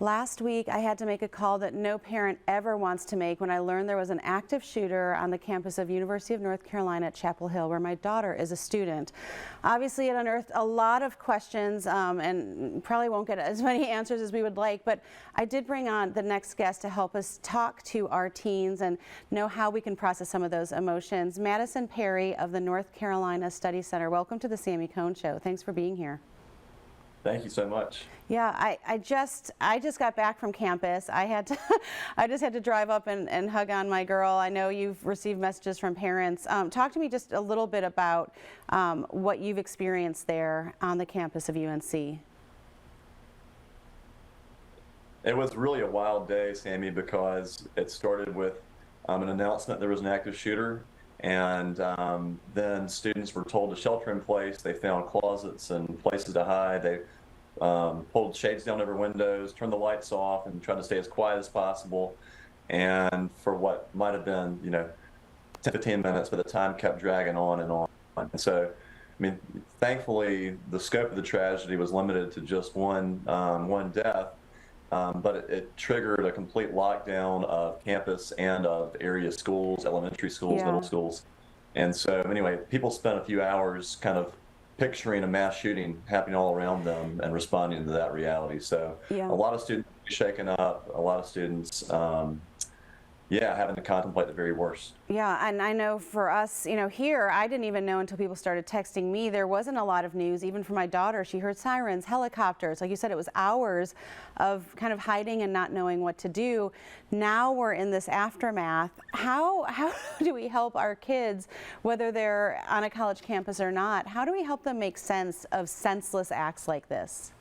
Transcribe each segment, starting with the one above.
Last week, I had to make a call that no parent ever wants to make when I learned there was an active shooter on the campus of University of North Carolina at Chapel Hill, where my daughter is a student. Obviously, it unearthed a lot of questions and probably won't get as many answers as we would like, but I did bring on the next guest to help us talk to our teens and know how we can process some of those emotions. Madison Perry of the North Carolina Study Center. Welcome to the Sami Cone Show. Thanks for being here. Thank you so much. Yeah, I just got back from campus. I just had to drive up and hug on my girl. I know you've received messages from parents. Talk to me just a little bit about what you've experienced there on the campus of UNC. It was really a wild day, Sammy, because it started with an announcement there was an active shooter, and then students were told to shelter in place. They found closets and places to hide. They pulled shades down over windows, turned the lights off, and tried to stay as quiet as possible. And for what might have been, 10, 15 minutes, but the time kept dragging on and on. And so, I mean, thankfully, the scope of the tragedy was limited to just one death, but it triggered a complete lockdown of campus and of area schools, elementary schools, middle schools. And so, anyway, people spent a few hours kind of picturing a mass shooting happening all around them and responding to that reality. So a lot of students shaken up, a lot of students, having to contemplate the very worst. Yeah, and I know for us, here, I didn't even know until people started texting me. There wasn't a lot of news, even for my daughter. She heard sirens, helicopters. Like you said, it was hours of kind of hiding and not knowing what to do. Now we're in this aftermath. How do we help our kids, whether they're on a college campus or not? How do we help them make sense of senseless acts like this?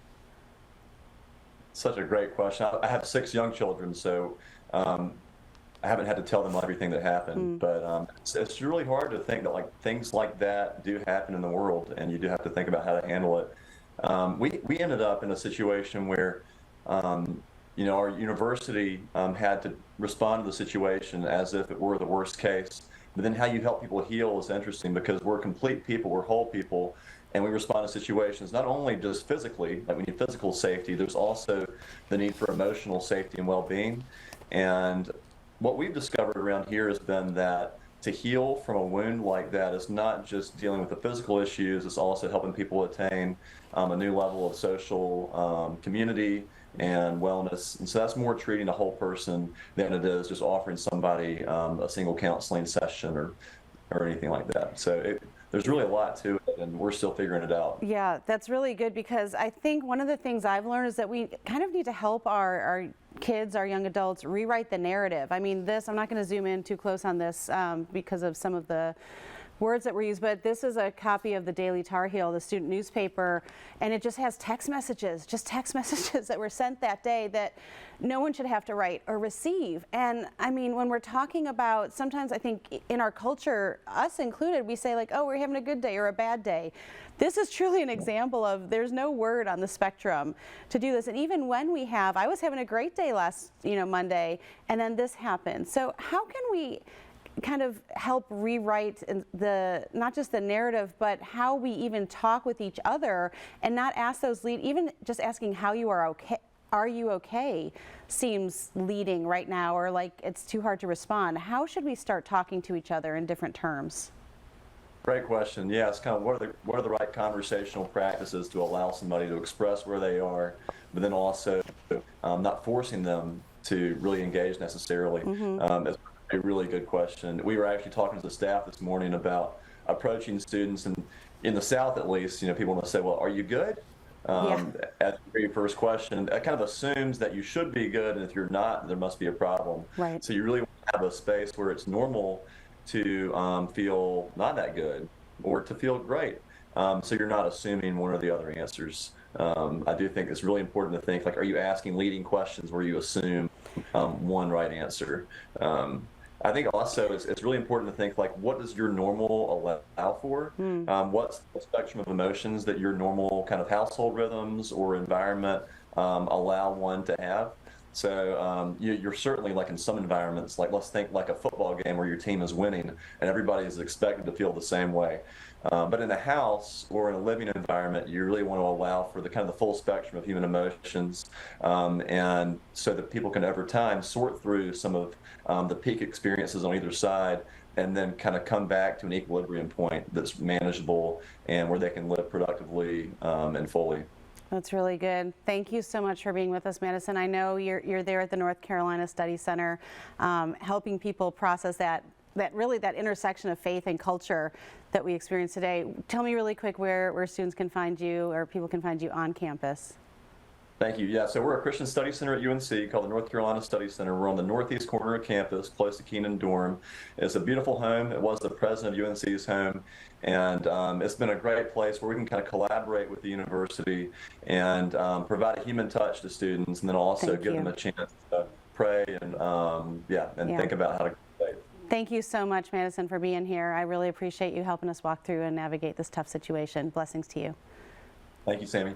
Such a great question. I have 6 young children, so I haven't had to tell them everything that happened, but it's really hard to think that things like that do happen in the world, and you do have to think about how to handle it. We ended up in a situation where our university had to respond to the situation as if it were the worst case. But then how you help people heal is interesting, because we're complete people, we're whole people, and we respond to situations not only just physically, like we need physical safety, there's also the need for emotional safety and well-being. And what we've discovered around here has been that to heal from a wound like that is not just dealing with the physical issues, it's also helping people attain a new level of social community and wellness. And so that's more treating a whole person than it is just offering somebody a single counseling session or anything like that. So there's really a lot to it, and we're still figuring it out. Yeah, that's really good, because I think one of the things I've learned is that we kind of need to help our kids, our young adults, rewrite the narrative. I mean, I'm not going to zoom in too close on this because of some of the words that were used, but this is a copy of the Daily Tar Heel, the student newspaper, and it just has text messages that were sent that day that no one should have to write or receive. And I mean, when we're talking about, sometimes I think in our culture, us included, we say like, oh, we're having a good day or a bad day. This is truly an example of there's no word on the spectrum to do this. And even when I was having a great day last, Monday, and then this happened. So how can we kind of help rewrite not just the narrative, but how we even talk with each other and not ask those even just asking how you are okay seems leading right now, or like it's too hard to respond. How should we start talking to each other in different terms? Great question. Yeah, it's kind of what are the right conversational practices to allow somebody to express where they are, but then also not forcing them to really engage necessarily. It's a really good question. We were actually talking to the staff this morning about approaching students, and in the South at least, people want to say, well, are you good? As the very first question, that kind of assumes that you should be good, and if you're not, there must be a problem. Right. So you really want to have a space where it's normal to feel not that good or to feel great. So you're not assuming one or the other answers. I do think it's really important to think, like, are you asking leading questions where you assume one right answer? I think also it's really important to think, like, what does your normal allow for? What's the spectrum of emotions that your normal kind of household rhythms or environment allow one to have? So you're certainly, like in some environments, like let's think like a football game where your team is winning and everybody is expected to feel the same way. But in a house or in a living environment, you really want to allow for the kind of the full spectrum of human emotions, and so that people can over time sort through some of the peak experiences on either side, and then kind of come back to an equilibrium point that's manageable and where they can live productively and fully. That's really good. Thank you so much for being with us, Madison. I know you're there at the North Carolina Study Center, helping people process that intersection of faith and culture that we experience today. Tell me really quick where students can find you or people can find you on campus. Thank you. Yeah, so we're a Christian Study Center at UNC called the North Carolina Study Center. We're on the northeast corner of campus, close to Keenan Dorm. It's a beautiful home. It was the president of UNC's home, and it's been a great place where we can kind of collaborate with the university and provide a human touch to students, and then also give them a chance to pray and think about how to faith. Thank you so much, Madison, for being here. I really appreciate you helping us walk through and navigate this tough situation. Blessings to you. Thank you, Sami.